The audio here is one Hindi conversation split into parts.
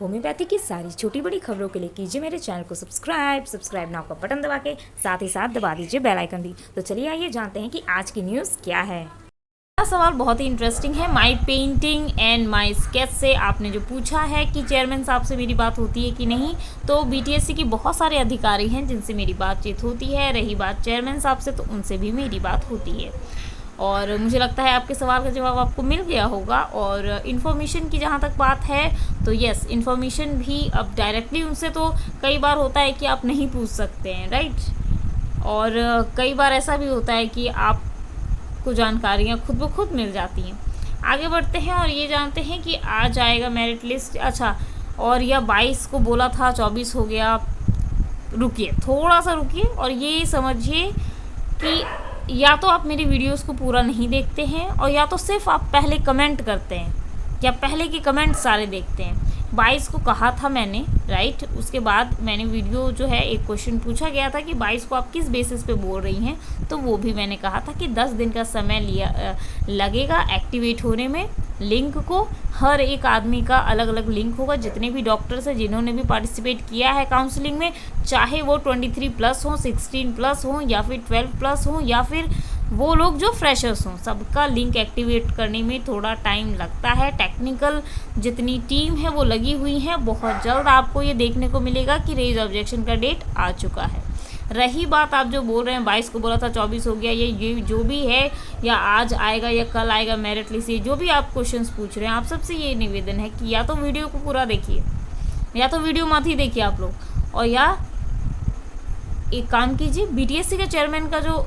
होम्योपैथी की सारी छोटी बड़ी खबरों के लिए कीजिए मेरे चैनल को सब्सक्राइब नाउ का बटन दबा के साथ ही साथ दबा दीजिए बेल आइकन भी। तो चलिए आइए जानते हैं कि आज की न्यूज़ क्या है। सवाल बहुत ही इंटरेस्टिंग है। माई पेंटिंग एंड माई स्केच से आपने जो पूछा है कि चेयरमैन साहब से मेरी बात होती है कि नहीं, तो बीटीएससी की बहुत सारे अधिकारी हैं जिनसे मेरी बातचीत होती है। रही बात चेयरमैन साहब से, तो उनसे भी मेरी बात होती है। और मुझे लगता है आपके सवाल का जवाब आपको मिल गया होगा। और इन्फॉर्मेशन की जहाँ तक बात है तो यस, इन्फॉर्मेशन भी अब डायरेक्टली उनसे तो कई बार होता है कि आप नहीं पूछ सकते हैं, राइट। और कई बार ऐसा भी होता है कि आपको जानकारियाँ खुद ब खुद मिल जाती हैं। आगे बढ़ते हैं और ये जानते हैं कि आ जाएगा मेरिट लिस्ट। अच्छा, और यह 22 को बोला था, 24 हो गया। रुकिए, थोड़ा सा रुकिए और ये समझिए कि या तो आप मेरी वीडियोस को पूरा नहीं देखते हैं और या तो सिर्फ आप पहले कमेंट करते हैं या पहले के कमेंट सारे देखते हैं। 22 को कहा था मैंने, राइट। उसके बाद मैंने वीडियो जो है, एक क्वेश्चन पूछा गया था कि 22 को आप किस बेसिस पे बोल रही हैं, तो वो भी मैंने कहा था कि 10 दिन का समय लगेगा एक्टिवेट होने में। लिंक को हर एक आदमी का अलग अलग लिंक होगा। जितने भी डॉक्टर्स हैं जिन्होंने भी पार्टिसिपेट किया है काउंसलिंग में, चाहे वो 23+ हो, 16+ हो या फिर 12+ हो या फिर वो लोग जो फ्रेशर्स हों, सबका लिंक एक्टिवेट करने में थोड़ा टाइम लगता है। टेक्निकल जितनी टीम है वो लगी हुई है। बहुत जल्द आपको ये देखने को मिलेगा कि रेज ऑब्जेक्शन का डेट आ चुका है। रही बात आप जो बोल रहे हैं 22 को बोला था 24 हो गया, ये जो भी है, या आज आएगा या कल आएगा मेरिट लिस्ट, ये जो भी आप क्वेश्चंस पूछ रहे हैं, आप सबसे ये निवेदन है कि या तो वीडियो को पूरा देखिए या तो वीडियो मत ही देखिए आप लोग, और या एक काम कीजिए, बीटीएससी के चेयरमैन का जो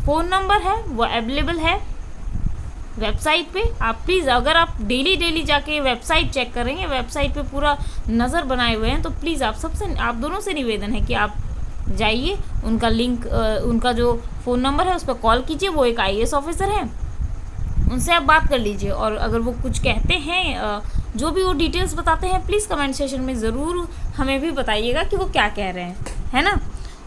फ़ोन नंबर है वो अवेलेबल है वेबसाइट पे। आप प्लीज़, अगर आप डेली जाके वेबसाइट चेक करेंगे, वेबसाइट पे पूरा नज़र बनाए हुए हैं, तो प्लीज़ आप दोनों से निवेदन है कि आप जाइए, उनका लिंक, उनका जो फ़ोन नंबर है उस पर कॉल कीजिए। वो एक आईएएस ऑफिसर हैं, उनसे आप बात कर लीजिए। और अगर वो कुछ कहते हैं, जो भी वो डिटेल्स बताते हैं, प्लीज़ कमेंट सेशन में ज़रूर हमें भी बताइएगा कि वो क्या कह रहे हैं, है ना।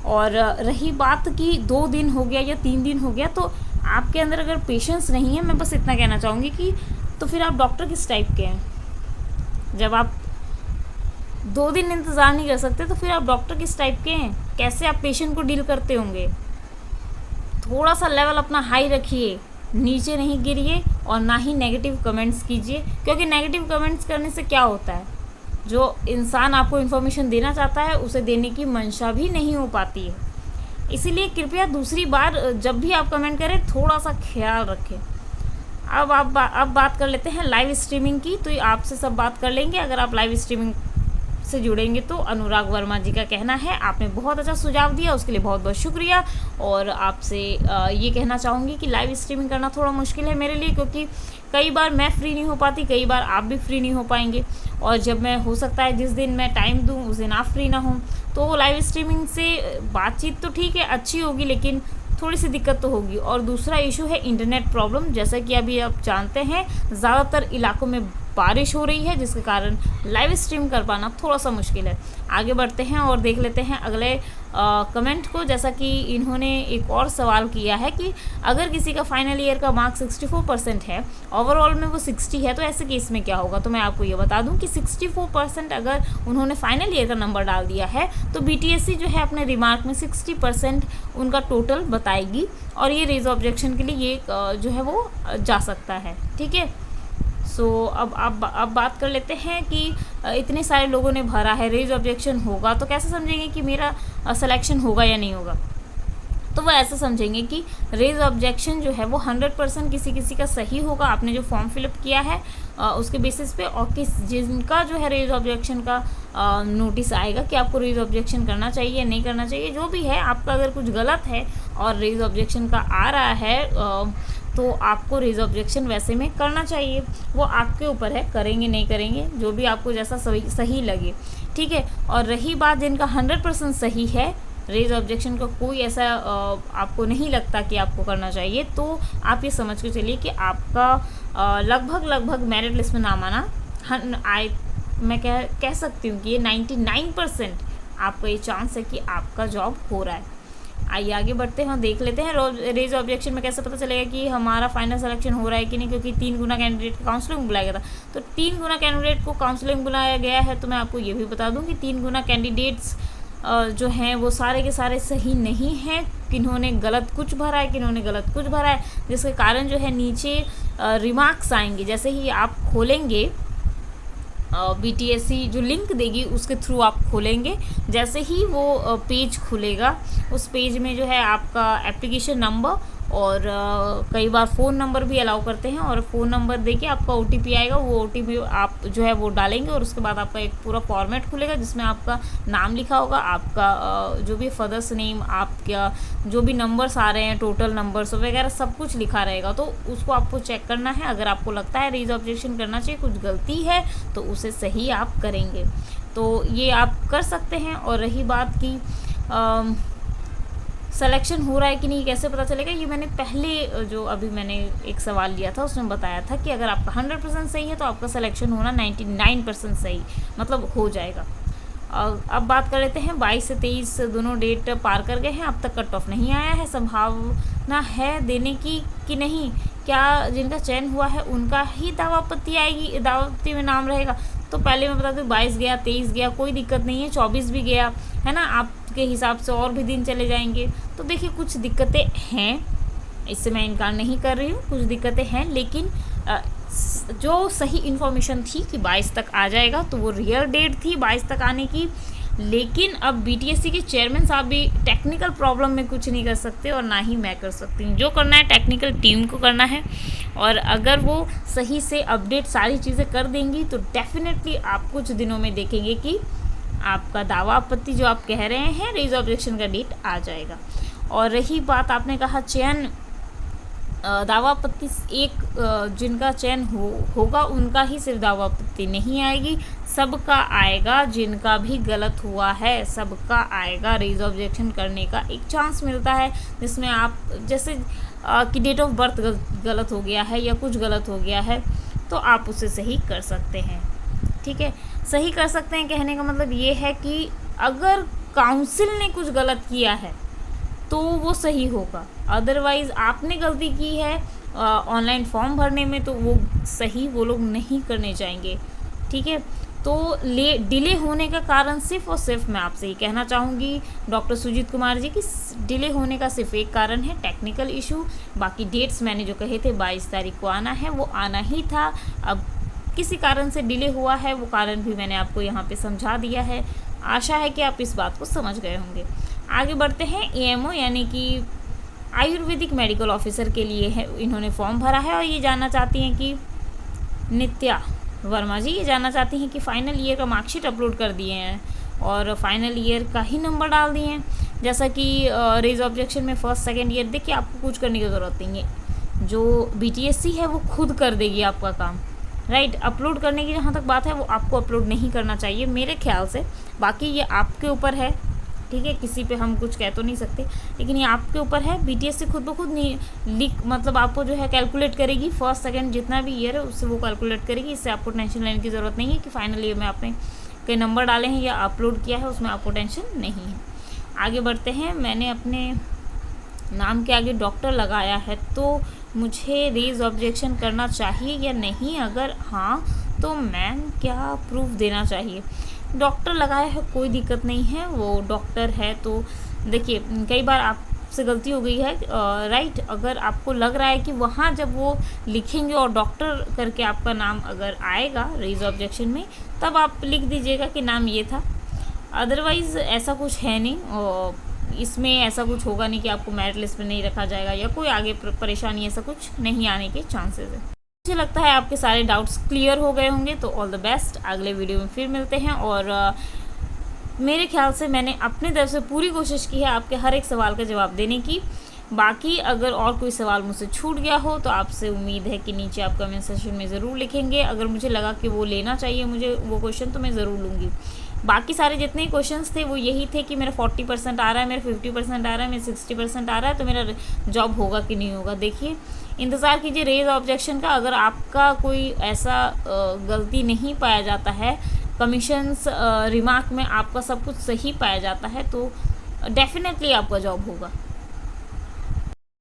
और रही बात कि 2 दिन हो गया या 3 दिन हो गया, तो आपके अंदर अगर पेशेंस नहीं है, मैं बस इतना कहना चाहूँगी कि तो फिर आप डॉक्टर किस टाइप के हैं। जब आप 2 दिन इंतज़ार नहीं कर सकते तो फिर आप डॉक्टर किस टाइप के हैं, कैसे आप पेशेंट को डील करते होंगे। थोड़ा सा लेवल अपना हाई रखिए, नीचे नहीं गिरिए और ना ही नेगेटिव कमेंट्स कीजिए, क्योंकि नेगेटिव कमेंट्स करने से क्या होता है, जो इंसान आपको इन्फॉर्मेशन देना चाहता है उसे देने की मंशा भी नहीं हो पाती है। इसीलिए कृपया दूसरी बार जब भी आप कमेंट करें थोड़ा सा ख्याल रखें। अब बात कर लेते हैं लाइव स्ट्रीमिंग की। तो आपसे सब बात कर लेंगे। अगर आप लाइव स्ट्रीमिंग से जुड़ेंगे तो अनुराग वर्मा जी का कहना है, आपने बहुत अच्छा सुझाव दिया, उसके लिए बहुत बहुत शुक्रिया। और आपसे ये कहना चाहूँगी कि लाइव स्ट्रीमिंग करना थोड़ा मुश्किल है मेरे लिए, क्योंकि कई बार मैं फ्री नहीं हो पाती, कई बार आप भी फ्री नहीं हो पाएंगे। और जब मैं, हो सकता है जिस दिन मैं टाइम दूँ उस दिन आप फ्री ना हों, तो लाइव स्ट्रीमिंग से बातचीत तो ठीक है, अच्छी होगी, लेकिन थोड़ी सी दिक्कत तो होगी। और दूसरा इशू है इंटरनेट प्रॉब्लम। जैसा कि अभी आप जानते हैं, ज़्यादातर इलाकों में बारिश हो रही है, जिसके कारण लाइव स्ट्रीम कर पाना थोड़ा सा मुश्किल है। आगे बढ़ते हैं और देख लेते हैं अगले कमेंट को। जैसा कि इन्होंने एक और सवाल किया है कि अगर किसी का फाइनल ईयर का मार्क 64% है, ओवरऑल में वो 60 है, तो ऐसे केस में क्या होगा। तो मैं आपको ये बता दूं कि 64% अगर उन्होंने फाइनल ईयर का नंबर डाल दिया है, तो बीटीएससी जो है अपने रिमार्क में 60% उनका टोटल बताएगी, और ये रेज ऑब्जेक्शन के लिए ये जो है वो जा सकता है, ठीक है। सो अब बात कर लेते हैं कि इतने सारे लोगों ने भरा है, रेज ऑब्जेक्शन होगा, तो कैसे समझेंगे कि मेरा सिलेक्शन होगा या नहीं होगा। तो वो ऐसे समझेंगे कि रेज ऑब्जेक्शन जो है वो 100% किसी का सही होगा। आपने जो फॉर्म फिलअप किया है उसके बेसिस पे, और जिनका जो है रेज ऑब्जेक्शन का नोटिस आएगा कि आपको रेज ऑब्जेक्शन करना चाहिए या नहीं करना चाहिए। जो भी है, आपका अगर कुछ गलत है और रेज ऑब्जेक्शन का आ रहा है, तो आपको रेज ऑब्जेक्शन वैसे में करना चाहिए। वो आपके ऊपर है, करेंगे नहीं करेंगे, जो भी आपको जैसा सही लगे, ठीक है। और रही बात जिनका 100% सही है, रेज ऑब्जेक्शन का कोई ऐसा आपको नहीं लगता कि आपको करना चाहिए, तो आप ये समझ के चलिए कि आपका लगभग मेरिट लिस्ट में नाम आना, मैं कह सकती हूँ कि ये 99% आपका ये चांस है कि आपका जॉब हो रहा है। आइए आगे बढ़ते हैं और देख लेते हैं रेज ऑब्जेक्शन में कैसे पता चलेगा कि हमारा फाइनल सिलेक्शन हो रहा है कि नहीं, क्योंकि 3 गुना कैंडिडेट को काउंसलिंग बुलाया गया था। तो 3 गुना कैंडिडेट को काउंसलिंग बुलाया गया है, तो मैं आपको ये भी बता दूं कि 3 गुना कैंडिडेट्स जो हैं वो सारे के सारे सही नहीं हैं। किन्होंने गलत कुछ भरा है, किन्होंने गलत कुछ भरा है, जिसके कारण जो है नीचे रिमार्क्स आएंगे। जैसे ही आप खोलेंगे BTSC जो लिंक देगी उसके थ्रू आप खोलेंगे, जैसे ही वो पेज खुलेगा उस पेज में जो है आपका एप्लीकेशन नंबर और कई बार फ़ोन नंबर भी अलाउ करते हैं, और फ़ोन नंबर देके आपका OTP आएगा। वो OTP आप जो है वो डालेंगे और उसके बाद आपका एक पूरा फॉर्मेट खुलेगा जिसमें आपका नाम लिखा होगा, आपका जो भी फादर्स नेम, आपका जो भी नंबर्स आ रहे हैं, टोटल नंबर्स वगैरह सब कुछ लिखा रहेगा। तो उसको आपको चेक करना है। अगर आपको लगता है रेज ऑब्जेक्शन करना चाहिए, कुछ गलती है, तो उसे सही आप करेंगे। तो ये आप कर सकते हैं। और रही बात की सिलेक्शन हो रहा है कि नहीं, कैसे पता चलेगा, ये मैंने पहले जो अभी मैंने एक सवाल लिया था उसमें बताया था कि अगर आपका 100% सही है तो आपका सिलेक्शन होना 99% सही मतलब हो जाएगा। अब बात कर लेते हैं 22 से 23 दोनों डेट पार कर गए हैं, अब तक कट ऑफ नहीं आया है। संभावना है देने की कि नहीं, क्या जिनका चयन हुआ है उनका ही दावा आपत्ति आएगी, दावा आपत्ति में नाम रहेगा। तो पहले मैं बता दूँ 22 गया, 23 गया, कोई दिक्कत नहीं है, 24 भी गया है ना, आपके हिसाब से और भी दिन चले जाएंगे। तो देखिए कुछ दिक्कतें हैं, इससे मैं इनकार नहीं कर रही हूँ, कुछ दिक्कतें हैं, लेकिन जो सही इन्फॉर्मेशन थी कि 22 तक आ जाएगा तो वो रियल डेट थी 22 तक आने की। लेकिन अब BTSC के चेयरमैन साहब भी टेक्निकल प्रॉब्लम में कुछ नहीं कर सकते और ना ही मैं कर सकती हूँ। जो करना है टेक्निकल टीम को करना है, और अगर वो सही से अपडेट सारी चीज़ें कर देंगी तो डेफिनेटली आप कुछ दिनों में देखेंगे कि आपका दावा आपत्ति जो आप कह रहे हैं रेज ऑब्जेक्शन का डेट आ जाएगा। और रही बात आपने कहा चयन, दावा आपत्ति एक जिनका चयन होगा उनका ही सिर्फ दावा आपत्ति नहीं आएगी, सबका आएगा। जिनका भी गलत हुआ है सबका आएगा। रेज ऑब्जेक्शन करने का एक चांस मिलता है जिसमें आप जैसे कि डेट ऑफ बर्थ गलत हो गया है या कुछ गलत हो गया है तो आप उसे सही कर सकते हैं। ठीक है, सही कर सकते हैं कहने का मतलब ये है कि अगर काउंसिल ने कुछ गलत किया है तो वो सही होगा, अदरवाइज़ आपने गलती की है ऑनलाइन फॉर्म भरने में तो वो सही वो लोग नहीं करने चाहेंगे। ठीक है, तो डिले होने का कारण सिर्फ और सिर्फ मैं आपसे ये कहना चाहूँगी डॉक्टर सुजीत कुमार जी कि डिले होने का सिर्फ एक कारण है टेक्निकल इशू। बाकी डेट्स मैंने जो कहे थे 22 तारीख को आना है वो आना ही था। अब किसी कारण से डिले हुआ है, वो कारण भी मैंने आपको यहाँ पे समझा दिया है। आशा है कि आप इस बात को समझ गए होंगे। आगे बढ़ते हैं। AMO यानी कि आयुर्वेदिक मेडिकल ऑफिसर के लिए है, इन्होंने फॉर्म भरा है और ये जानना चाहती हैं कि नित्या वर्मा जी ये जानना चाहती हैं कि फ़ाइनल ईयर का मार्कशीट अपलोड कर दिए हैं और फाइनल ईयर का ही नंबर डाल दिए हैं। जैसा कि रेज ऑब्जेक्शन में फर्स्ट सेकेंड ईयर देखिए आपको कुछ करने की ज़रूरत नहीं है, जो BTSC है वो खुद कर देगी आपका काम। राइट, अपलोड करने की जहाँ तक बात है वो आपको अपलोड नहीं करना चाहिए मेरे ख्याल से, बाकी ये आपके ऊपर है। ठीक है, किसी पे हम कुछ कह तो नहीं सकते, लेकिन ये आपके ऊपर है। BTSC खुद ब खुद नहीं लिख मतलब आपको जो है कैलकुलेट करेगी, फर्स्ट सेकंड जितना भी ईयर है उससे वो कैलकुलेट करेगी। इससे आपको टेंशन लेने की ज़रूरत नहीं है कि फाइनल ईयर में आपने कई नंबर डाले हैं या अपलोड किया है, उसमें आपको टेंशन नहीं है। आगे बढ़ते हैं। मैंने अपने नाम के आगे डॉक्टर लगाया है तो मुझे रेज ऑब्जेक्शन करना चाहिए या नहीं, अगर हाँ तो मैम क्या प्रूफ देना चाहिए। डॉक्टर लगाया है कोई दिक्कत नहीं है, वो डॉक्टर है तो देखिए कई बार आपसे गलती हो गई है राइट, अगर आपको लग रहा है कि वहाँ जब वो लिखेंगे और डॉक्टर करके आपका नाम अगर आएगा रेज ऑब्जेक्शन में तब आप लिख दीजिएगा कि नाम ये था, अदरवाइज़ ऐसा कुछ है नहीं। और इसमें ऐसा कुछ होगा नहीं कि आपको मेरिट लिस्ट में नहीं रखा जाएगा या कोई आगे परेशानी, ऐसा कुछ नहीं आने के चांसेस है। मुझे लगता है आपके सारे डाउट्स क्लियर हो गए होंगे, तो ऑल द बेस्ट। अगले वीडियो में फिर मिलते हैं। और मेरे ख्याल से मैंने अपनी तरफ से पूरी कोशिश की है आपके हर एक सवाल का जवाब देने की। बाकी अगर और कोई सवाल मुझसे छूट गया हो तो आपसे उम्मीद है कि नीचे आप कमेंट सेक्शन में ज़रूर लिखेंगे। अगर मुझे लगा कि वो लेना चाहिए मुझे वो क्वेश्चन तो मैं ज़रूर लूँगी। बाकी सारे जितने क्वेश्चंस थे वो यही थे कि मेरा 40% आ रहा है, मेरा 50% आ रहा है, मेरा 60% आ रहा है, तो मेरा जॉब होगा कि नहीं होगा। देखिए इंतज़ार कीजिए रेज ऑब्जेक्शन का। अगर आपका कोई ऐसा गलती नहीं पाया जाता है, कमीशंस रिमार्क में आपका सब कुछ सही पाया जाता है, तो डेफिनेटली आपका जॉब होगा।